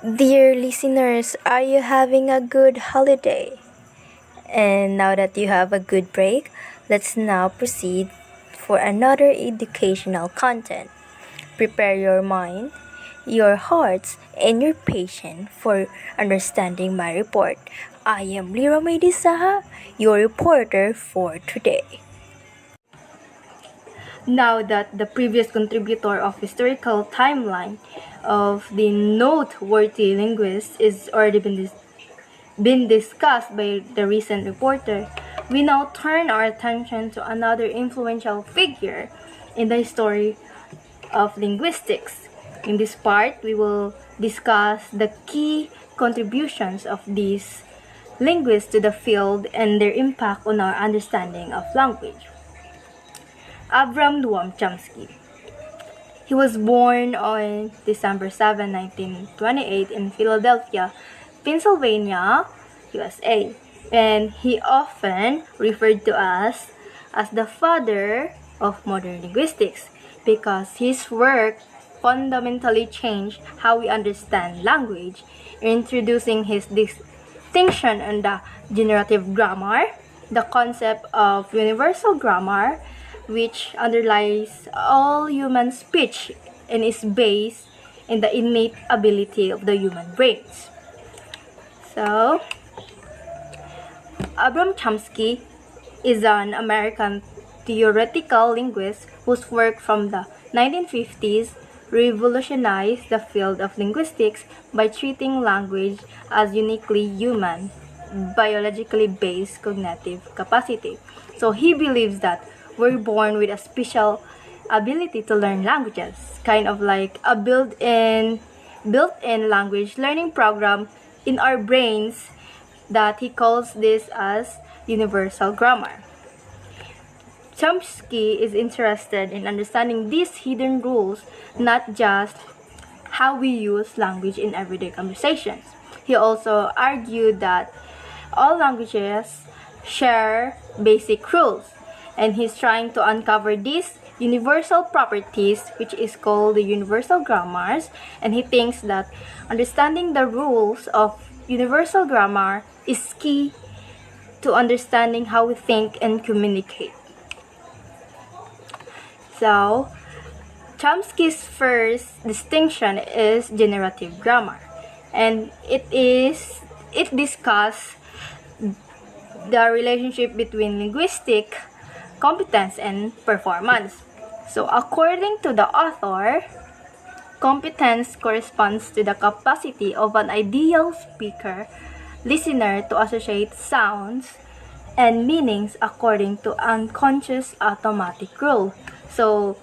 Dear listeners, are you having a good holiday? And now that you have a good break, let's now proceed for another educational content. Prepare your mind, your hearts, and your patience for understanding my report. I am Lira Medisaha, your reporter for today. Now that the previous contributor of historical timeline of the Noteworthy Linguists is already been discussed by the recent reporter, we now turn our attention to another influential figure in the history of linguistics. In this part, we will discuss the key contributions of these linguists to the field and their impact on our understanding of language. Noam Chomsky. He was born on December 7, 1928 in Philadelphia, Pennsylvania, USA, and he often referred to us as the father of modern linguistics because his work fundamentally changed how we understand language, introducing his distinction on the generative grammar, the concept of universal grammar, which underlies all human speech and is based in the innate ability of the human brains. So, Noam Chomsky is an American theoretical linguist whose work from the 1950s revolutionized the field of linguistics by treating language as uniquely human, biologically based cognitive capacity. So he believes that we're born with a special ability to learn languages, kind of like a built-in language learning program in our brains that he calls this as universal grammar. Chomsky is interested in understanding these hidden rules, not just how we use language in everyday conversations. He also argued that all languages share basic rules, and he's trying to uncover these universal properties, which is called the universal grammars, and he thinks that understanding the rules of universal grammar is key to understanding how we think and communicate. So, Chomsky's first distinction is generative grammar, and it discusses the relationship between linguistic competence and performance. So, according to the author, competence corresponds to the capacity of an ideal speaker listener to associate sounds and meanings according to unconscious automatic rule. So,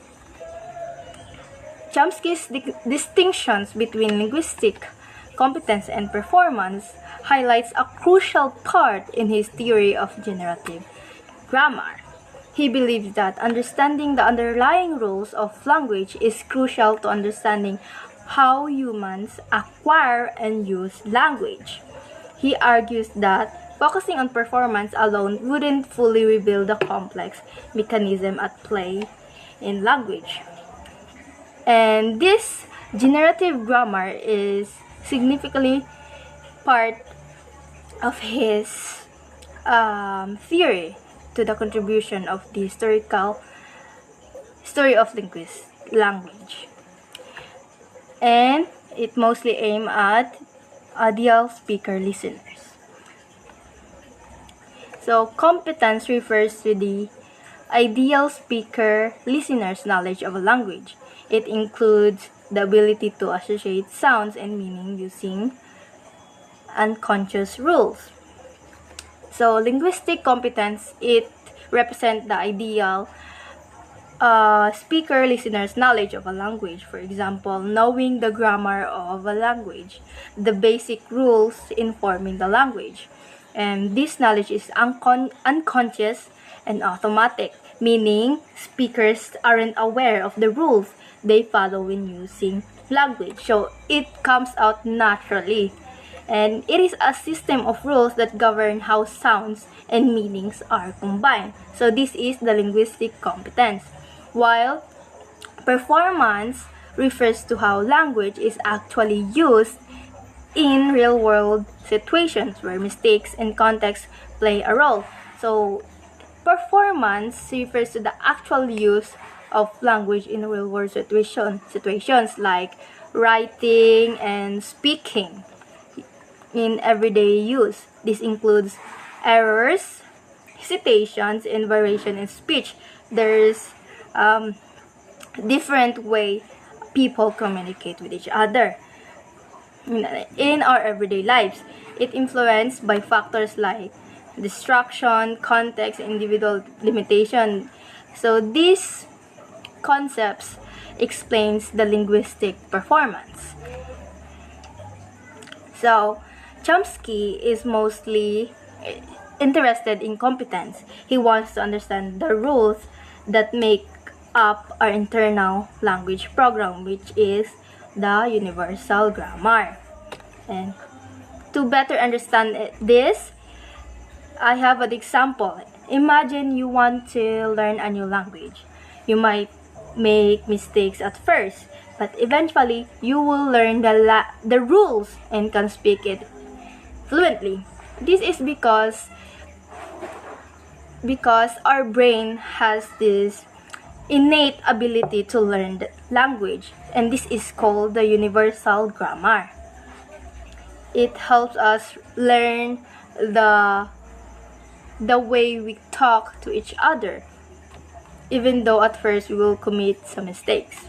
Chomsky's distinctions between linguistic competence and performance highlights a crucial part in his theory of generative grammar. He believes that understanding the underlying rules of language is crucial to understanding how humans acquire and use language. He argues that focusing on performance alone wouldn't fully reveal the complex mechanism at play in language. And this generative grammar is significantly part of his theory to the contribution of the historical story of language. And it mostly aimed at ideal speaker listeners. So, competence refers to the ideal speaker listener's knowledge of a language. It includes the ability to associate sounds and meaning using unconscious rules. So, linguistic competence, it represents the ideal speaker listener's knowledge of a language. For example, knowing the grammar of a language, the basic rules informing the language. And this knowledge is unconscious and automatic, meaning speakers aren't aware of the rules they follow when using language. So it comes out naturally. And it is a system of rules that govern how sounds and meanings are combined. So this is the linguistic competence. While performance refers to how language is actually used in real-world situations where mistakes and context play a role. So, performance refers to the actual use of language in real-world situations like writing and speaking in everyday use. This includes errors, hesitations, and variation in speech. There's different way people communicate with each other in our everyday lives. It influenced by factors like distraction, context, individual limitation. So these concepts explains the linguistic performance. So Chomsky is mostly interested in competence. He wants to understand the rules that make up our internal language program, which is the universal grammar. And to better understand this, I have an example. Imagine you want to learn a new language. You might make mistakes at first, but eventually you will learn the rules and can speak it fluently. This is because our brain has this innate ability to learn the language, and this is called the universal grammar. It helps us learn the way we talk to each other, even though at first we will commit some mistakes.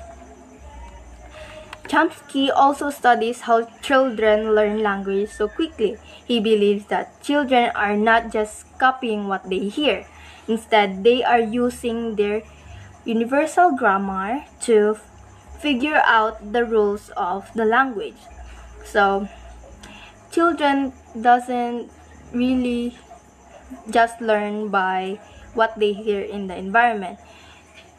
Chomsky also studies how children learn language so quickly. He believes that children are not just copying what they hear. Instead, they are using their universal grammar to figure out the rules of the language. So, children doesn't really just learn by what they hear in the environment.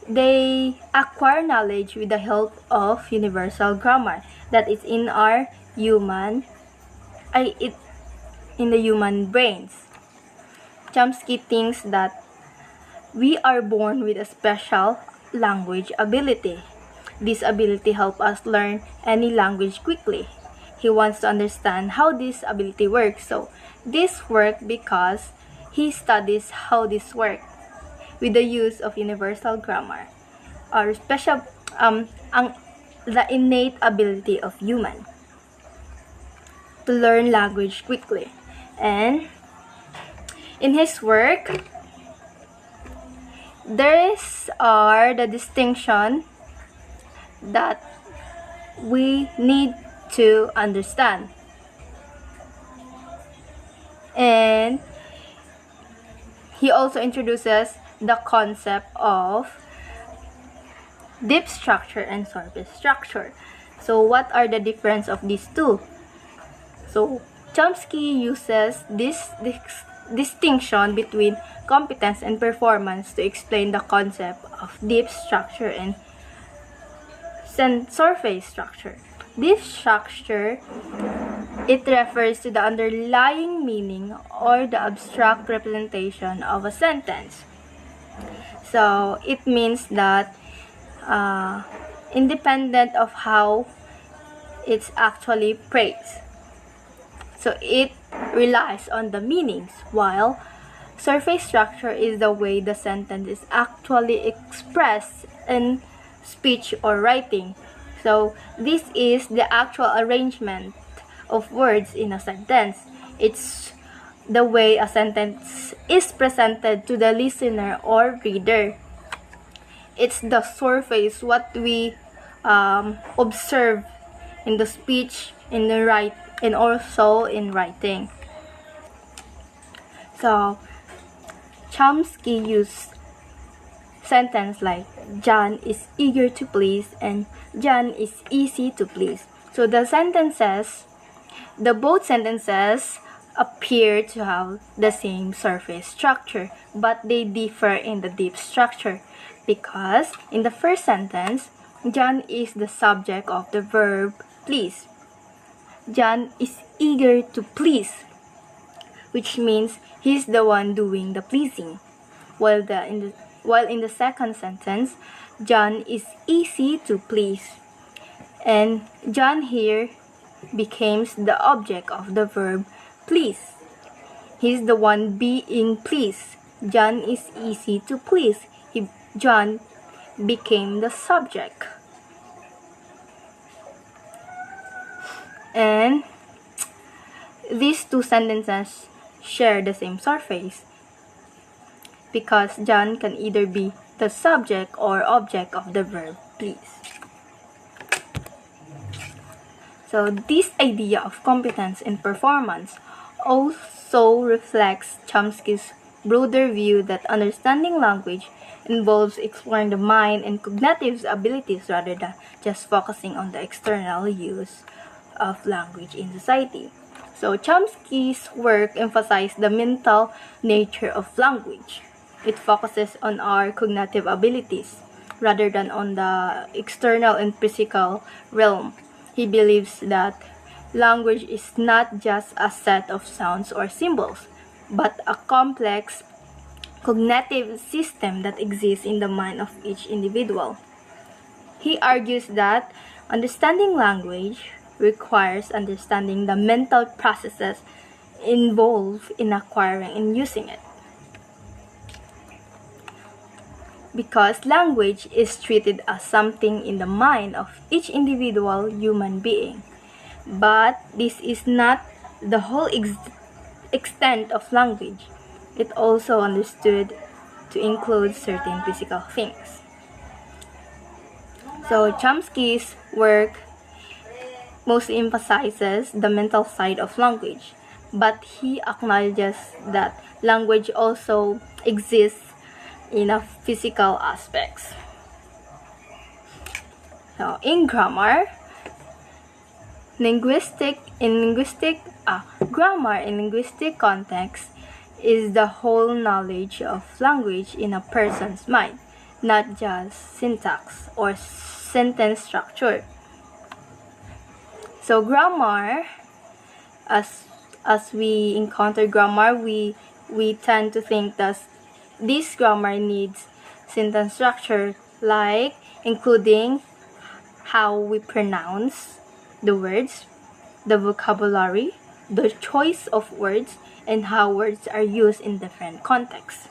They acquire knowledge with the help of universal grammar that is in our human brains. Chomsky thinks that we are born with a special language ability. This ability helps us learn any language quickly. He wants to understand how this ability works. So this works because he studies how this works with the use of universal grammar, or the innate ability of human to learn language quickly. And in his work, these are the distinction that we need to understand. And he also introduces the concept of deep structure and surface structure. So what are the difference of these two? So Chomsky uses this distinction between competence and performance to explain the concept of deep structure and surface structure. Deep structure, it refers to the underlying meaning or the abstract representation of a sentence. So it means that independent of how it's actually phrased. So it relies on the meanings, while surface structure is the way the sentence is actually expressed in speech or writing. So this is the actual arrangement of words in a sentence. It's the way a sentence is presented to the listener or reader. It's the surface, what we observe in the speech, in the write, and also in writing. So Chomsky used sentence like John is eager to please and John is easy to please. So the both sentences appear to have the same surface structure, but they differ in the deep structure because in the first sentence, John is the subject of the verb please. John is eager to please, which means he's the one doing the pleasing. While in the second sentence, John is easy to please. And John here becomes the object of the verb please. He's the one being pleased. John is easy to please. John became the subject. And these two sentences share the same surface because John can either be the subject or object of the verb please. So this idea of competence in performance also reflects Chomsky's broader view that understanding language involves exploring the mind and cognitive abilities rather than just focusing on the external use of language in society. So Chomsky's work emphasized the mental nature of language. It focuses on our cognitive abilities rather than on the external and physical realm. He believes that language is not just a set of sounds or symbols, but a complex cognitive system that exists in the mind of each individual. He argues that understanding language requires understanding the mental processes involved in acquiring and using it. Because language is treated as something in the mind of each individual human being. But this is not the whole extent of language. It also understood to include certain physical things. So Chomsky's work mostly emphasizes the mental side of language, but he acknowledges that language also exists in a physical aspects. So in grammar in linguistic context is the whole knowledge of language in a person's mind, not just syntax or sentence structure. So grammar, as we encounter grammar, we tend to think that this grammar needs sentence structure, like including how we pronounce the words, the vocabulary, the choice of words, and how words are used in different contexts.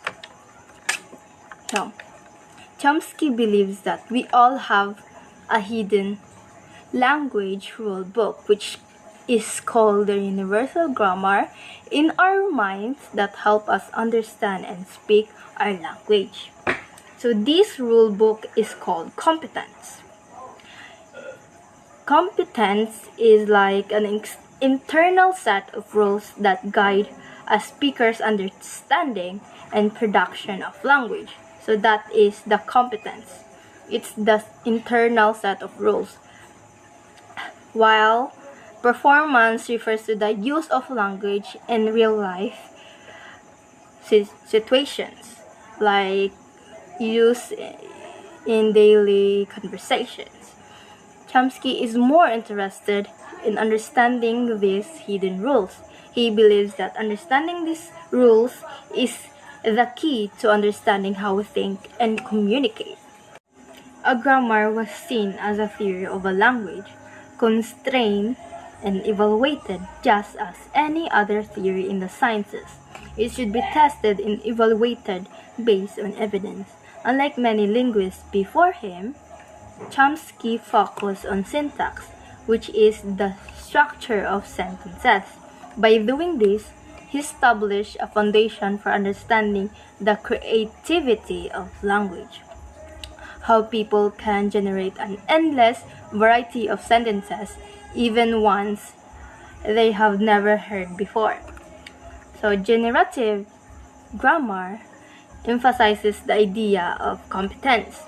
So, Chomsky believes that we all have a hidden language rule book, which is called the universal grammar, in our minds that help us understand and speak our language. So this rule book is called competence. Competence is like an internal set of rules that guide a speaker's understanding and production of language. So that is the competence. It's the internal set of rules. While performance refers to the use of language in real life situations, like use in daily conversations. Chomsky is more interested in understanding these hidden rules. He believes that understanding these rules is the key to understanding how we think and communicate. A grammar was seen as a theory of a language, constrained and evaluated just as any other theory in the sciences. It should be tested and evaluated based on evidence. Unlike many linguists before him, Chomsky focused on syntax, which is the structure of sentences. By doing this, he established a foundation for understanding the creativity of language. How people can generate an endless variety of sentences, even ones they have never heard before. So generative grammar emphasizes the idea of competence,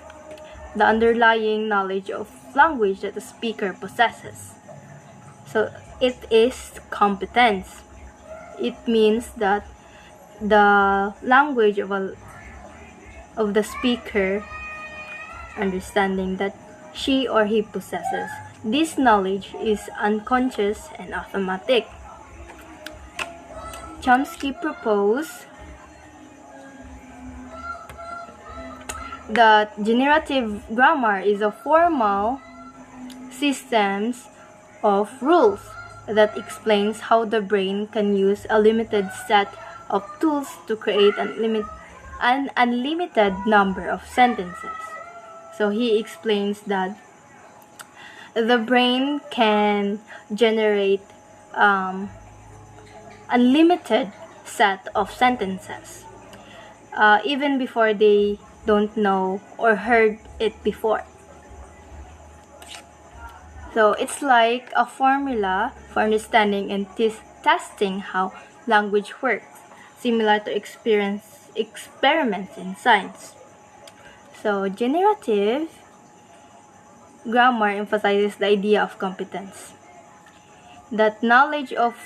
the underlying knowledge of language that the speaker possesses. So it is competence. It means that the language of the speaker, understanding that she or he possesses. This knowledge is unconscious and automatic. Chomsky proposed that generative grammar is a formal system of rules that explains how the brain can use a limited set of tools to create an unlimited number of sentences. So he explains that the brain can generate unlimited set of sentences even before they don't know or heard it before. So it's like a formula for understanding and testing how language works, similar to experiments in science. So generative grammar emphasizes the idea of competence, that knowledge of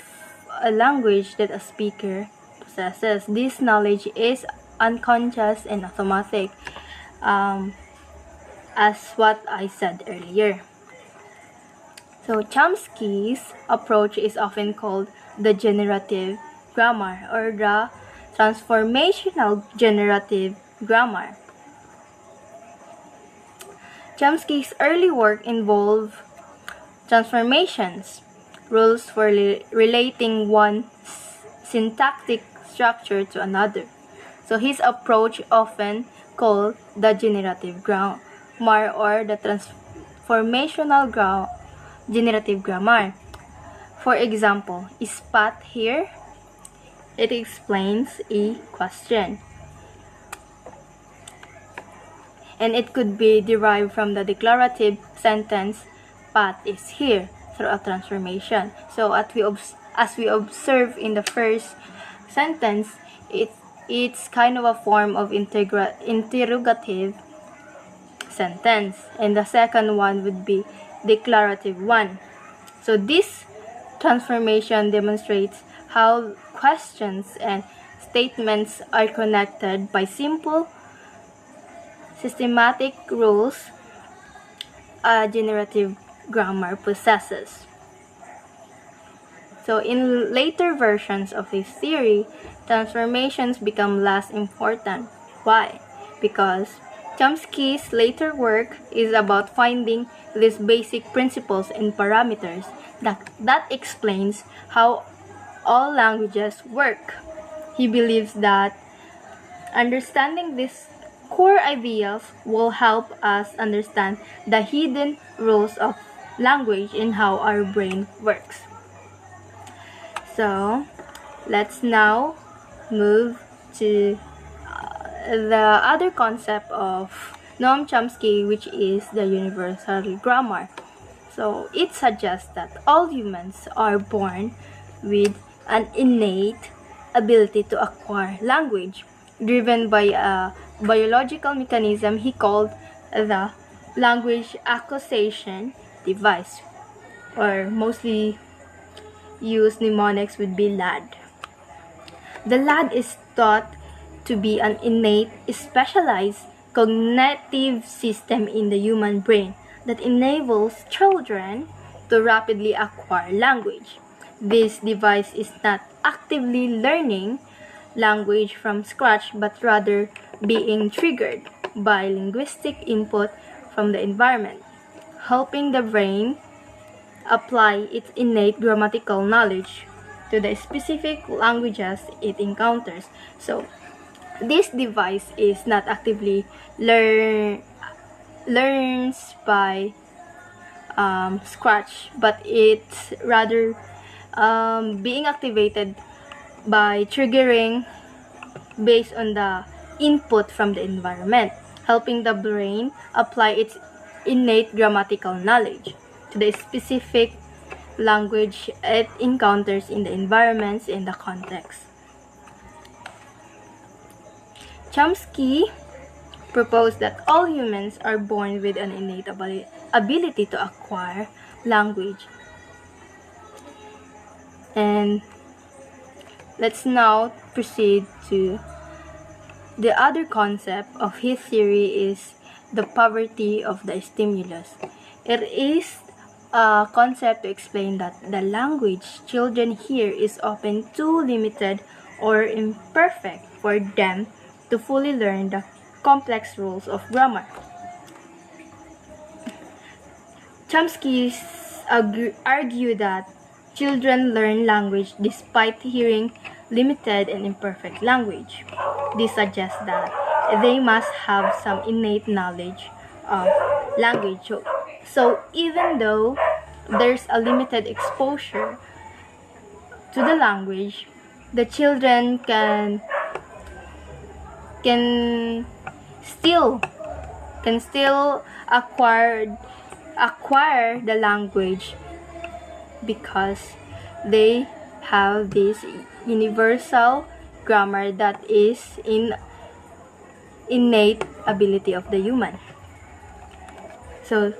a language that a speaker possesses. This knowledge is unconscious and automatic, as what I said earlier. So Chomsky's approach is often called the generative grammar or the transformational generative grammar. Chomsky's early work involved transformations, rules for relating one syntactic structure to another. So his approach often called the generative grammar or the transformational generative grammar. For example, is Pat here? It explains a question, and it could be derived from the declarative sentence, Pat is here, through a transformation. So as we observe in the first sentence, it's kind of a form of interrogative sentence, and the second one would be declarative one. So this transformation demonstrates how questions and statements are connected by simple systematic rules a generative grammar possesses. So in later versions of this theory, transformations become less important. Why? Because Chomsky's later work is about finding these basic principles and parameters that explains how all languages work. He believes that understanding these core ideals will help us understand the hidden rules of language and how our brain works. So let's now move to the other concept of Noam Chomsky, which is the universal grammar. So it suggests that all humans are born with an innate ability to acquire language, driven by a biological mechanism he called the language acquisition device, or mostly used mnemonics would be LAD. The LAD is thought to be an innate, specialized cognitive system in the human brain that enables children to rapidly acquire language. This device is not actively learning language from scratch, but rather being triggered by linguistic input from the environment, helping the brain apply its innate grammatical knowledge to the specific languages it encounters. So this device is not actively learns by scratch, but it's rather being activated by triggering based on the input from the environment, helping the brain apply its innate grammatical knowledge to the specific language it encounters in the environments in the context. Chomsky proposed that all humans are born with an innate ability to acquire language. And let's now proceed to the other concept of his theory is the poverty of the stimulus. It is a concept to explain that the language children hear is often too limited or imperfect for them to fully learn the complex rules of grammar. Chomsky argued that children learn language despite hearing limited and imperfect language. This suggests that they must have some innate knowledge of language. So even though there's a limited exposure to the language, the children can still acquire the language because they have this universal grammar that is innate ability of the human. So,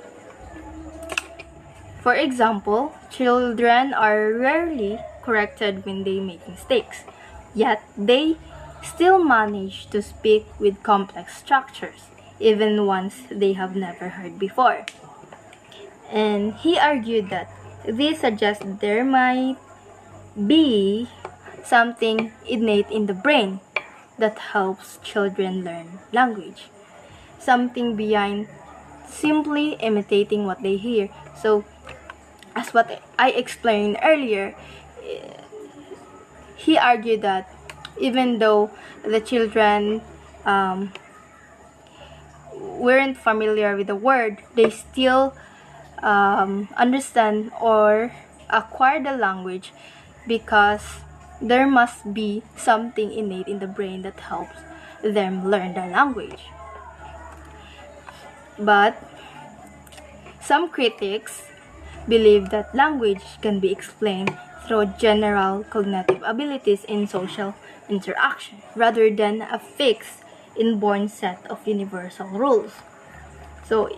for example, children are rarely corrected when they make mistakes, yet they still manage to speak with complex structures, even ones they have never heard before. And he argued that this suggests there might be something innate in the brain that helps children learn language, something beyond simply imitating what they hear. So, as what I explained earlier, he argued that even though the children weren't familiar with the word, they still understand or acquire the language because there must be something innate in the brain that helps them learn the language. But some critics believe that language can be explained through general cognitive abilities in social interaction rather than a fixed inborn set of universal rules. So,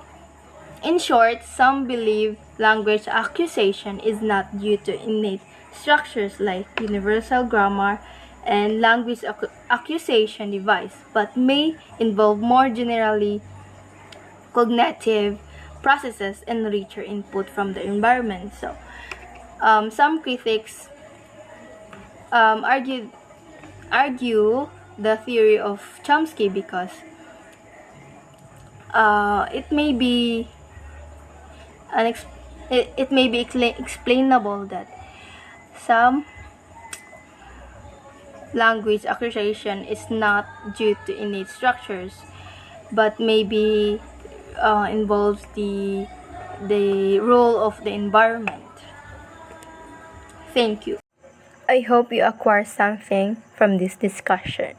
in short, some believe language acquisition is not due to innate structures like universal grammar and language acquisition device, but may involve more generally cognitive processes and richer input from the environment. So, some critics argue the theory of Chomsky because it may be explainable that some language acquisition is not due to innate structures, but maybe involves the role of the environment. Thank you. I hope you acquire something from this discussion.